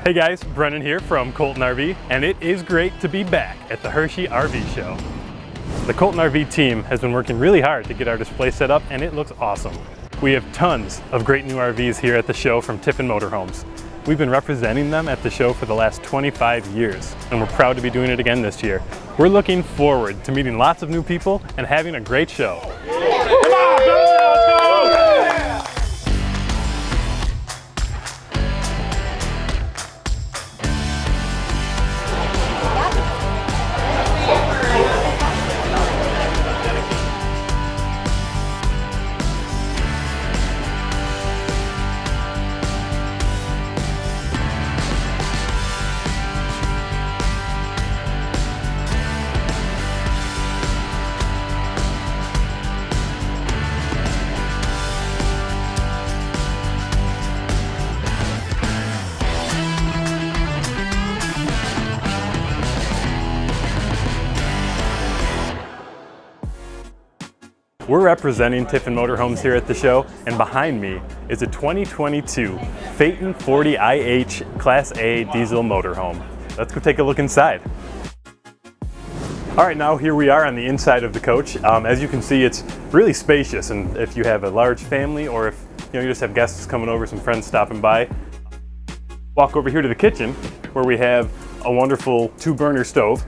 Hey guys, Brennan here from Colton RV, and it is great to be back at the Hershey RV Show. The Colton RV team has been working really hard to get our display set up, and it looks awesome. We have tons of great new RVs here at the show from Tiffin Motorhomes. We've been representing them at the show for the last 25 years, and we're proud to be doing it again this year. We're looking forward to meeting lots of new people and having a great show. Come on, Billy, let's go! We're representing Tiffin Motorhomes here at the show, and behind me is a 2022 Phaeton 40IH Class A diesel motorhome. Let's go take a look inside. All right, now here we are on the inside of the coach. As you can see, it's really spacious, and if you have a large family or if you just have guests coming over, some friends stopping by, walk over here to the kitchen where we have a wonderful 2-burner stove.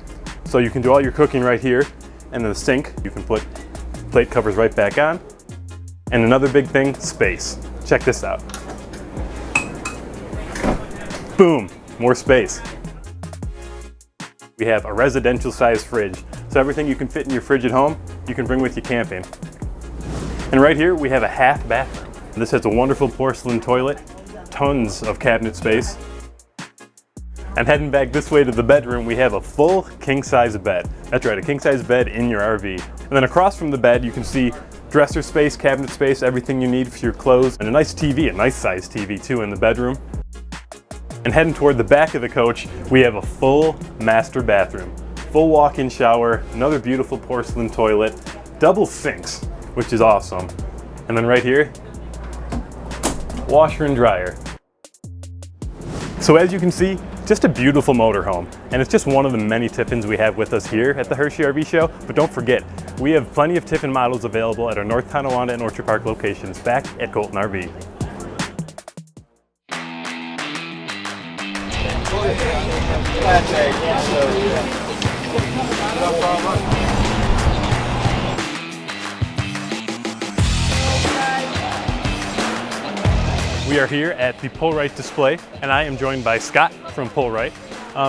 So you can do all your cooking right here, and the sink, you can put plate covers right back on. And another big thing, space. Check this out. Boom, more space. We have a residential size fridge. So everything you can fit in your fridge at home, you can bring with you camping. And right here, we have a half bathroom. This has a wonderful porcelain toilet, tons of cabinet space. And heading back this way to the bedroom, we have a full king-size bed. That's right, a king-size bed in your RV. And then across from the bed, you can see dresser space, cabinet space, everything you need for your clothes, and a nice TV, a nice-sized TV too in the bedroom. And heading toward the back of the coach, we have a full master bathroom. Full walk-in shower, another beautiful porcelain toilet, double sinks, which is awesome. And then right here, washer and dryer. So as you can see, just a beautiful motorhome, and it's just one of the many Tiffins we have with us here at the Hershey RV Show. But don't forget, we have plenty of Tiffin models available at our North Tonawanda and Orchard Park locations back at Colton RV. We are here at the PullRite display, and I am joined by Scott from PullRite.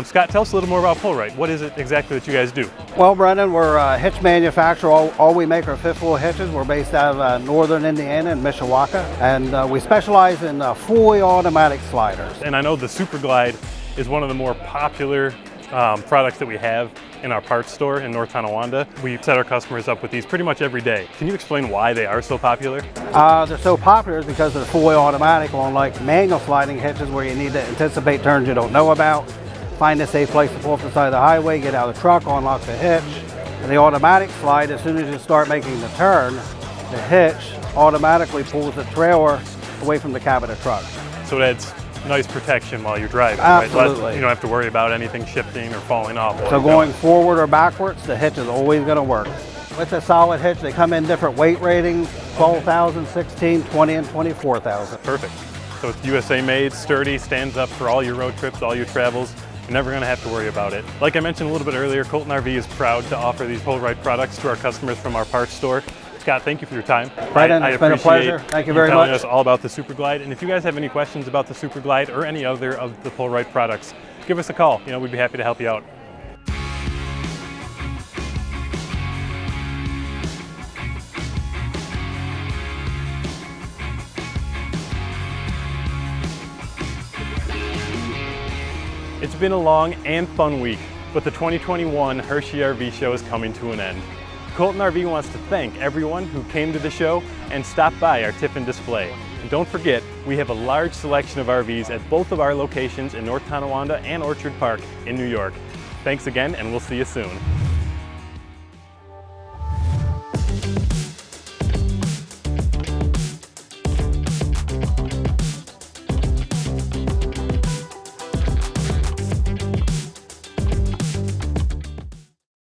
Scott, tell us a little more about PullRite. What is it exactly that you guys do? Well, Brendan, we're a hitch manufacturer. All we make are fifth wheel hitches. We're based out of northern Indiana in Mishawaka, and we specialize in fully automatic sliders. And I know the Super Glide is one of the more popular products that we have in our parts store in North Tonawanda. We set our customers up with these pretty much every day. Can you explain why they are so popular? They're so popular because they're fully automatic, unlike manual sliding hitches where you need to anticipate turns you don't know about, find a safe place to pull up the side of the highway, get out of the truck, unlock the hitch. And the automatic slide, as soon as you start making the turn, the hitch automatically pulls the trailer away from the cab of the truck. So it adds nice protection while you're driving. Absolutely. Right? You don't have to worry about anything shifting or falling off. So going forward or backwards, the hitch is always going to work. It's a solid hitch. They come in different weight ratings, 12,000, 16, 20, and 24,000. Perfect. So it's USA made, sturdy, stands up for all your road trips, all your travels. You're never going to have to worry about it. Like I mentioned a little bit earlier, Colton RV is proud to offer these PullRite products to our customers from our parts store. Scott, thank you for your time. Brendan, it's been a pleasure. Thank you very much. Telling us all about the Super Glide. And if you guys have any questions about the Super Glide or any other of the PullRite products, give us a call. We'd be happy to help you out. It's been a long and fun week, but the 2021 Hershey RV Show is coming to an end. Colton RV wants to thank everyone who came to the show and stopped by our Tiffin display. And don't forget, we have a large selection of RVs at both of our locations in North Tonawanda and Orchard Park in New York. Thanks again, and we'll see you soon.